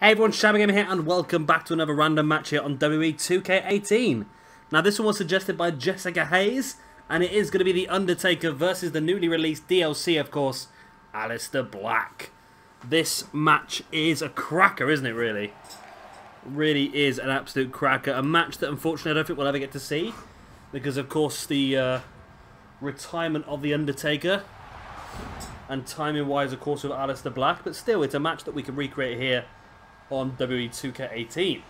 Hey everyone, Shabby here and welcome back to another random match here on WWE 2K18. Now this one was suggested by Jessica Hayes and it is going to be the Undertaker versus the newly released DLC, of course, Aleister Black. This match is a cracker, isn't it, really? Really is an absolute cracker. A match that unfortunately I don't think we'll ever get to see because, of course, the retirement of the Undertaker and timing-wise, of course, with Aleister Black. But still, it's a match that we can recreate here on WWE 2K18.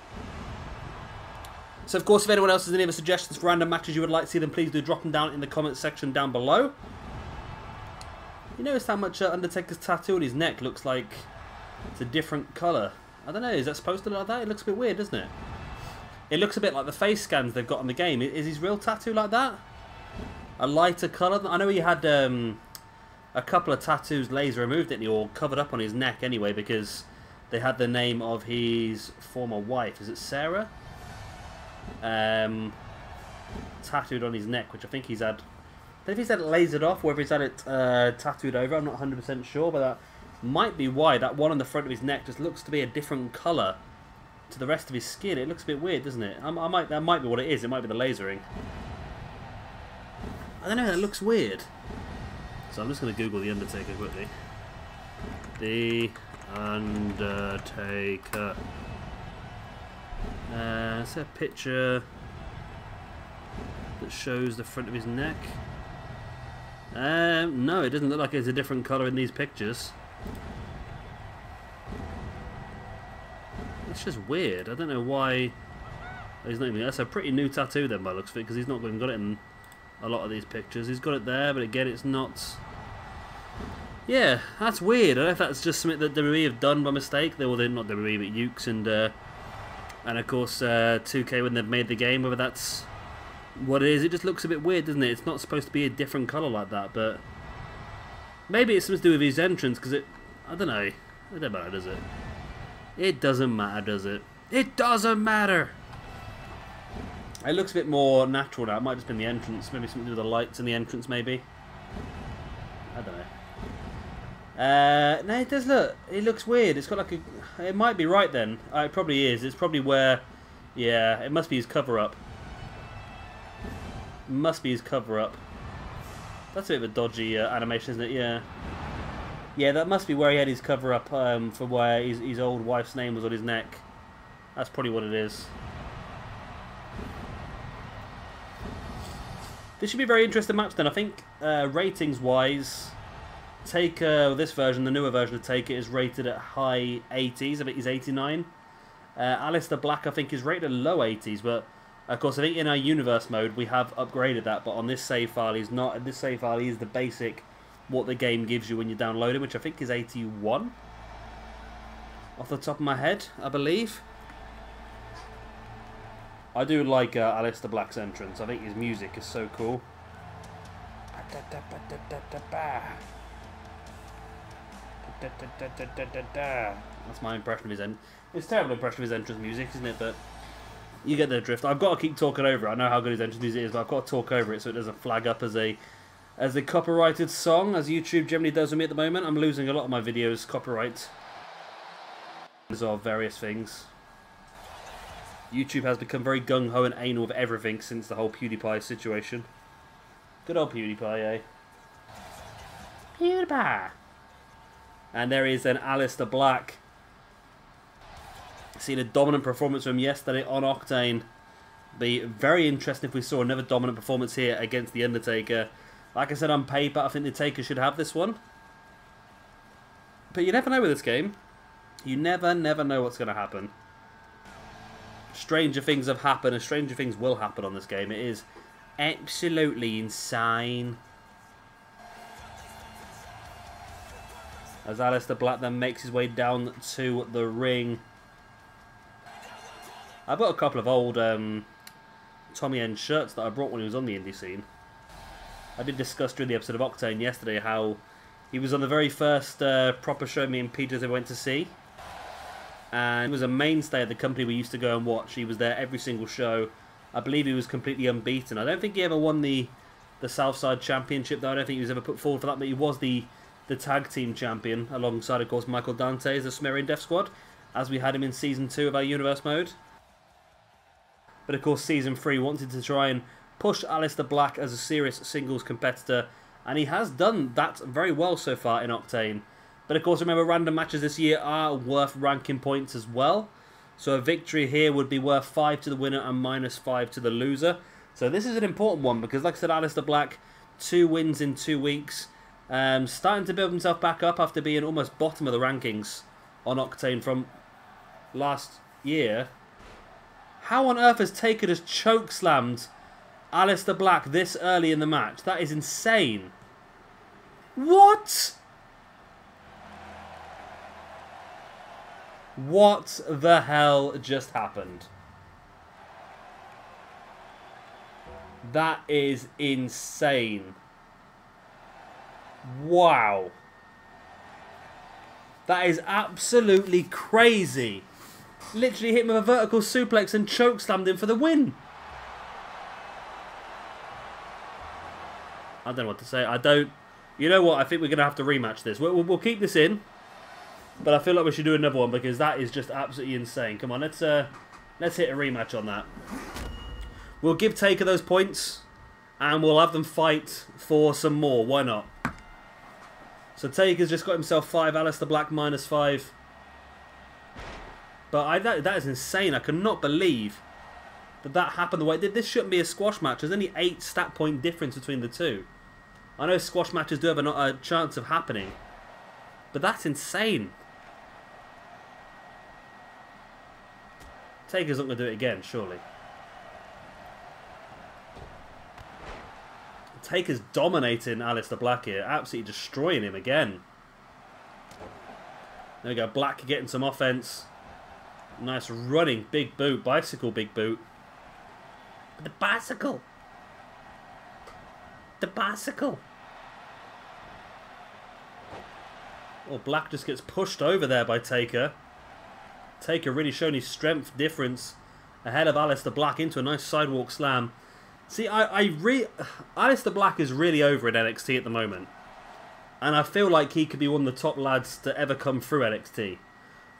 So of course, if anyone else has any other suggestions for random matches you would like to see, then please do drop them down in the comment section down below. You notice how much Undertaker's tattoo on his neck looks like it's a different colour. I don't know, is that supposed to look like that? It looks a bit weird, doesn't it? It looks a bit like the face scans they've got on the game. Is his real tattoo like that? A lighter colour? I know he had a couple of tattoos laser removed, didn't he? Or covered up on his neck anyway, because they had the name of his former wife. Is it Sarah? Tattooed on his neck, which I think he's had. I don't know if he's had it lasered off, or whether he's had it tattooed over. I'm not 100% sure, but that might be why. That one on the front of his neck just looks to be a different colour to the rest of his skin. It looks a bit weird, doesn't it? That might be what it is. It might be the lasering. I don't know. It looks weird. So I'm just going to Google the Undertaker quickly. The Undertaker. Is there a picture that shows the front of his neck? No, it doesn't look like it's a different colour in these pictures. It's just weird. I don't know why. He's not even. That's a pretty new tattoo then, by the looks of it, because he's not even got it in a lot of these pictures. He's got it there, but again, it's not. Yeah, that's weird. I don't know if that's just something that WWE have done by mistake. They're not WWE, but Ukes and of course 2K when they've made the game. Whether that's what it is, it just looks a bit weird, doesn't it? It's not supposed to be a different colour like that, but maybe it's something to do with his entrance, because it. I don't know. It doesn't matter, does it? It doesn't matter, does it? It doesn't matter. It looks a bit more natural now. It might just be the entrance. Maybe something to do with the lights in the entrance, maybe. I don't know. No, it does look. It looks weird. It's got like a. It might be right then. It probably is. It's probably where. Yeah, it must be his cover-up. Must be his cover-up. That's a bit of a dodgy animation, isn't it? Yeah. Yeah, that must be where he had his cover-up for where his old wife's name was on his neck. That's probably what it is. This should be a very interesting match then. I think ratings-wise, Taker, this version, the newer version of Taker, is rated at high 80s. I think he's 89. Aleister Black, I think, is rated at low 80s. But, of course, I think in our universe mode, we have upgraded that. But on this save file, he's not. In this save file, he is the basic, what the game gives you when you download it, which I think is 81. Off the top of my head, I believe. I do like Aleister Black's entrance. I think his music is so cool. That's my impression of his entrance. It's a terrible impression of his entrance music, isn't it? But you get the drift. I've got to keep talking over it. I know how good his entrance music is, but I've got to talk over it so it doesn't flag up as a copyrighted song, as YouTube generally does with me at the moment. I'm losing a lot of my videos copyright of various things. YouTube has become very gung-ho and anal with everything since the whole PewDiePie situation. Good old PewDiePie, eh? PewDiePie! And there is an Aleister Black. Seen a dominant performance from him yesterday on Octane. Be very interesting if we saw another dominant performance here against the Undertaker. Like I said, on paper, I think the Taker should have this one. But you never know with this game. You never know what's going to happen. Stranger things have happened, and stranger things will happen on this game. It is absolutely insane. As Aleister Black then makes his way down to the ring. I've got a couple of old Tommy End shirts that I brought when he was on the indie scene. I did discuss during the episode of Octane yesterday how he was on the very first proper show me and Peters ever went to see. And he was a mainstay of the company we used to go and watch. He was there every single show. I believe he was completely unbeaten. I don't think he ever won the Southside Championship, though. I don't think he was ever put forward for that, but he was the tag team champion, alongside, of course, Michael Dante as the Sumerian Death Squad. as we had him in Season 2 of our Universe mode. But of course Season 3 wanted to try and push Aleister Black as a serious singles competitor, and he has done that very well so far in Octane. But of course remember, random matches this year are worth ranking points as well. So a victory here would be worth 5 to the winner and -5 to the loser. So this is an important one because, like I said, Aleister Black, 2 wins in 2 weeks. Starting to build himself back up after being almost bottom of the rankings on Octane from last year. How on earth has Taker just chokeslammed Aleister Black this early in the match? That is insane. What? What the hell just happened? That is insane. Wow. That is absolutely crazy. Literally hit him with a vertical suplex and chokeslammed him for the win. I don't know what to say. I don't... You know what? I think we're going to have to rematch this. We'll keep this in. But I feel like we should do another one because that is just absolutely insane. Come on, let's hit a rematch on that. We'll give Taker those points. And we'll have them fight for some more. Why not? So Taker's just got himself 5. Aleister Black -5. But that is insane. I cannot believe that happened the way it did. This shouldn't be a squash match. There's only 8 stat point difference between the two. I know squash matches do have a chance of happening. But that's insane. Taker's not going to do it again, surely. Taker's dominating Aleister Black here. Absolutely destroying him again. There we go. Black getting some offense. Nice running big boot. Bicycle big boot. The bicycle. The bicycle. Oh, Black just gets pushed over there by Taker. Taker really showing his strength difference ahead of Aleister Black into a nice sidewalk slam. See, Aleister Black is really over in NXT at the moment. And I feel like he could be one of the top lads to ever come through NXT.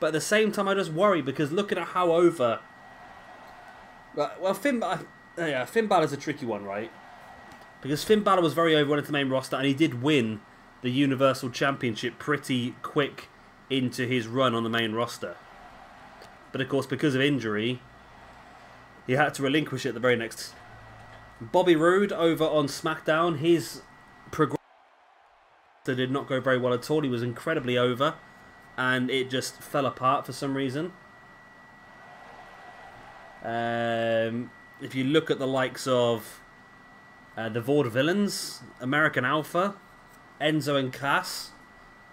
But at the same time, I just worry because looking at how over... Well, Finn Balor's a tricky one, right? Because Finn Balor was very over on the main roster and he did win the Universal Championship pretty quick into his run on the main roster. But of course, because of injury, he had to relinquish it at the very next. Bobby Roode over on SmackDown, his progression did not go very well at all. He was incredibly over, and it just fell apart for some reason. If you look at the likes of the Vaudevillains, American Alpha, Enzo and Cass,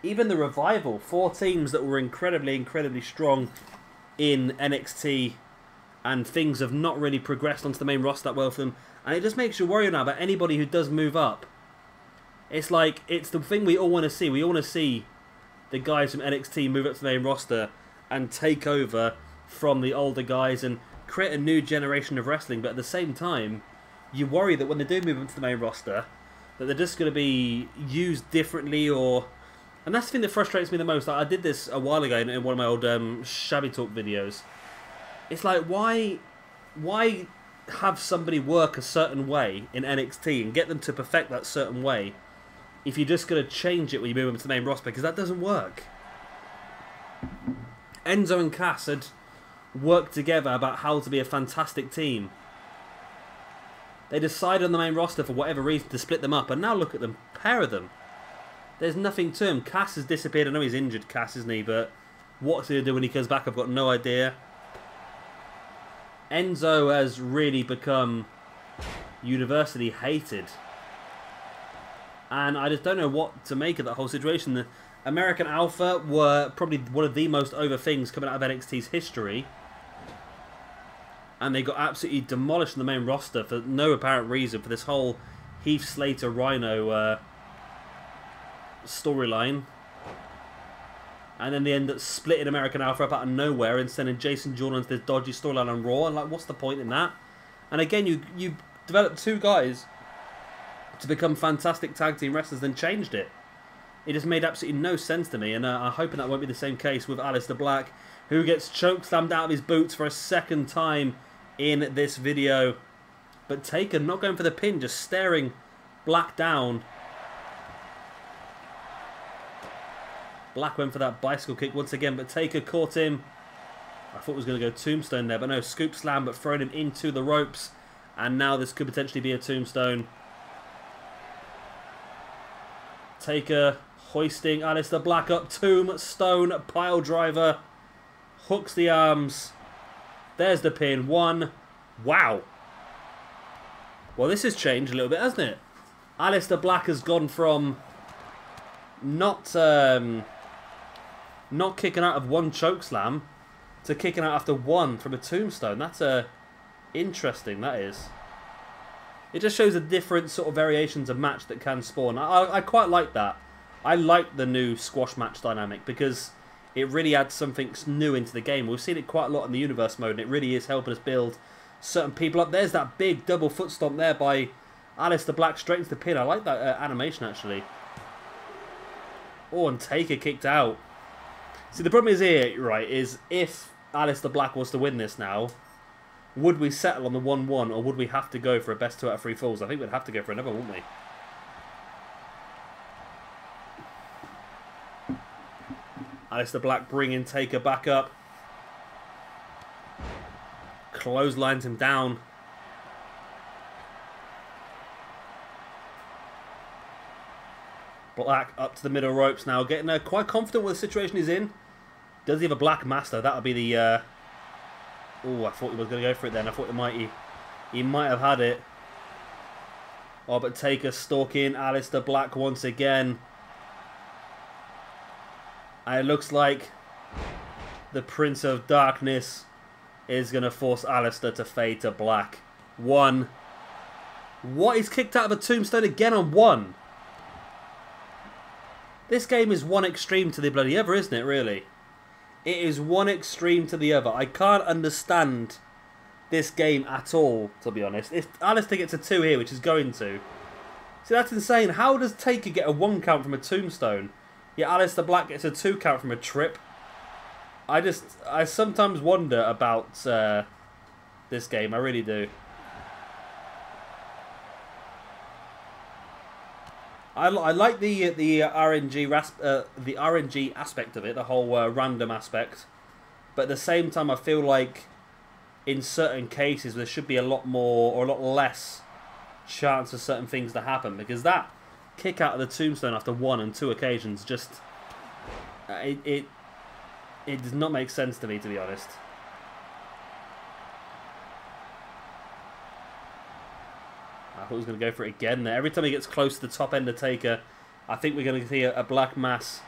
even the Revival, 4 teams that were incredibly strong in NXT, and things have not really progressed onto the main roster that well for them, and it just makes you worry now about anybody who does move up. It's like, it's the thing we all want to see. We all want to see the guys from NXT move up to the main roster and take over from the older guys and create a new generation of wrestling, but at the same time, you worry that when they do move up to the main roster, that they're just going to be used differently, or... And that's the thing that frustrates me the most. I did this a while ago in one of my old Shabby Talk videos. It's like, why have somebody work a certain way in NXT and get them to perfect that certain way if you're just going to change it when you move them to the main roster? Because that doesn't work. Enzo and Cass had worked together about how to be a fantastic team. They decided on the main roster for whatever reason to split them up, and now look at them, pair of them. There's nothing to him. Cass has disappeared. I know he's injured, Cass, isn't he? But what's he going to do when he comes back? I've got no idea. Enzo has really become universally hated. And I just don't know what to make of that whole situation. The American Alpha were probably one of the most over things coming out of NXT's history. And they got absolutely demolished in the main roster for no apparent reason for this whole Heath Slater Rhino storyline. And then they end up splitting American Alpha up out of nowhere and sending Jason Jordan to this dodgy storyline on Raw. And like, what's the point in that? And again, you developed 2 guys to become fantastic tag team wrestlers, then changed it. It just made absolutely no sense to me, and I'm hoping that won't be the same case with Aleister Black, who gets chokeslammed out of his boots for a second time in this video. But Taker not going for the pin, just staring Black down. Black went for that bicycle kick once again, but Taker caught him. I thought it was going to go tombstone there, but no, scoop slam, but throwing him into the ropes. And now this could potentially be a tombstone. Taker hoisting Aleister Black up, tombstone pile driver. Hooks the arms. There's the pin. 1. Wow. Well, this has changed a little bit, hasn't it? Aleister Black has gone from not kicking out of 1 chokeslam to kicking out after 1 from a tombstone. That's interesting, that is. It just shows the different sort of variations of match that can spawn. I quite like that. I like the new squash match dynamic because it really adds something new into the game. We've seen it quite a lot in the universe mode, and it really is helping us build certain people up. There's that big double foot stomp there by Aleister Black straight into the pin. I like that animation, actually. Oh, and Taker kicked out. See, the problem is here, right, is if Aleister Black was to win this now, would we settle on the 1-1, or would we have to go for a best 2 out of 3 falls? I think we'd have to go for another, wouldn't we? Aleister Black bringing Taker back up. Clotheslines him down. Black up to the middle ropes now, getting quite confident with the situation he's in. Does he have a Black Master? That would be the... Oh, I thought he was going to go for it then. I thought he might have had it. Oh, but Taker stalking Aleister Black once again. And it looks like the Prince of Darkness is going to force Aleister to fade to black. 1. What? He's kicked out of a tombstone again on 1. This game is one extreme to the bloody other, isn't it, really? It is one extreme to the other. I can't understand this game at all, to be honest. If Aleister gets a 2 here, which is going to... See, that's insane. How does Taker get a 1 count from a tombstone? Yeah, Aleister Black gets a 2 count from a trip. I sometimes wonder about this game. I really do. I like the RNG aspect of it, the whole random aspect. But at the same time, I feel like in certain cases there should be a lot more or a lot less chance of certain things to happen, because that kick out of the tombstone after 1 and 2 occasions just it does not make sense to me, to be honest. I thought he was going to go for it again there. Every time he gets close to the top end of Taker, I think we're going to see a black mass.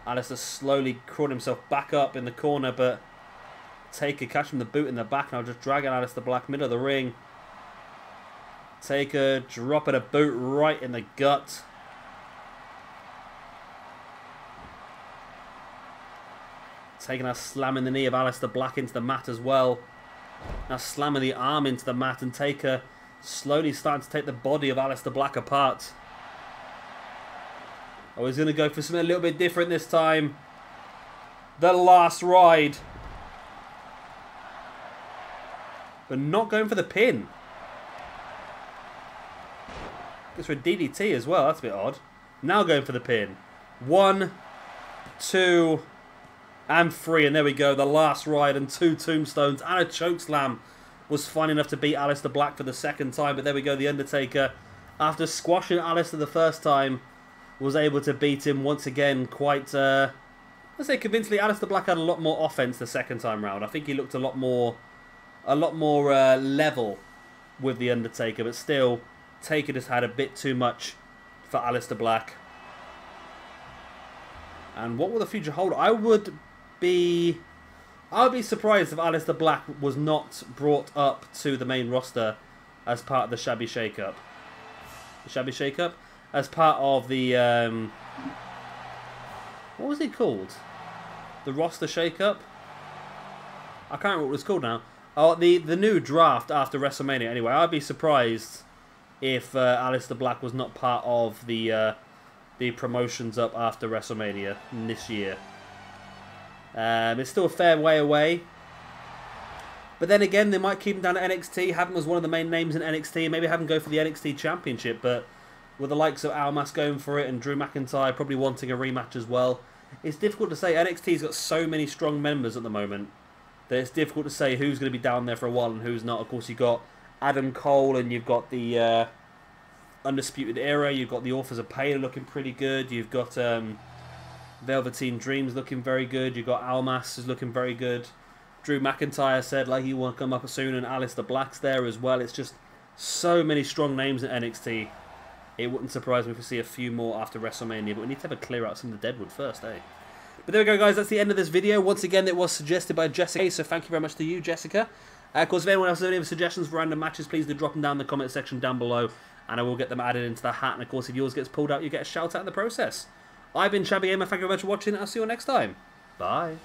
Aleister slowly crawling himself back up in the corner, but Taker catching the boot in the back now, just dragging Aleister Black middle of the ring. Taker dropping a boot right in the gut. Taking a slamming the knee of Aleister Black into the mat as well. Now slamming the arm into the mat, and Taker slowly starting to take the body of Aleister Black apart. Oh, he's going to go for something a little bit different this time. The last ride. But not going for the pin. Goes for a DDT as well. That's a bit odd. Now going for the pin. 1, 2, and 3. And there we go. The last ride and 2 tombstones and a chokeslam was fine enough to beat Aleister Black for the second time. But there we go. The Undertaker, after squashing Aleister the first time, was able to beat him once again quite, let's say convincingly. Aleister Black had a lot more offense the second time round. I think he looked a lot more level with the Undertaker, but still, Taker just had a bit too much for Aleister Black. And what will the future hold? I would be surprised if Aleister Black was not brought up to the main roster as part of the Shabby Shake-Up. The Shabby Shake-Up? As part of the, what was it called? The roster Shake-Up? I can't remember what it was called now. Oh, the new draft after WrestleMania. Anyway, I'd be surprised if Aleister Black was not part of the promotions up after WrestleMania this year. It's still a fair way away. But then again, they might keep him down at NXT, have him as one of the main names in NXT, maybe have him go for the NXT Championship, but with the likes of Almas going for it and Drew McIntyre probably wanting a rematch as well, it's difficult to say. NXT's got so many strong members at the moment that it's difficult to say who's going to be down there for a while and who's not. Of course, you've got Adam Cole and you've got the Undisputed Era, you've got the Authors of Pain looking pretty good, you've got Velveteen Dreams looking very good, you've got Almas is looking very good. Drew McIntyre said like he will come up soon, and Aleister Black's there as well. It's just so many strong names in NXT. It wouldn't surprise me if we see a few more after WrestleMania, but we need to have a clear out some of the Deadwood first, eh? But there we go, guys. That's the end of this video. Once again, it was suggested by Jessica, so thank you very much to you, Jessica. Of course, if anyone else has any suggestions for random matches, please do drop them down in the comment section down below, and I will get them added into the hat. And of course, if yours gets pulled out, you get a shout out in the process. I've been Chubby Gamer. Thank you very much for watching. I'll see you all next time. Bye.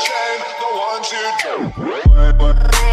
Shame the ones who do.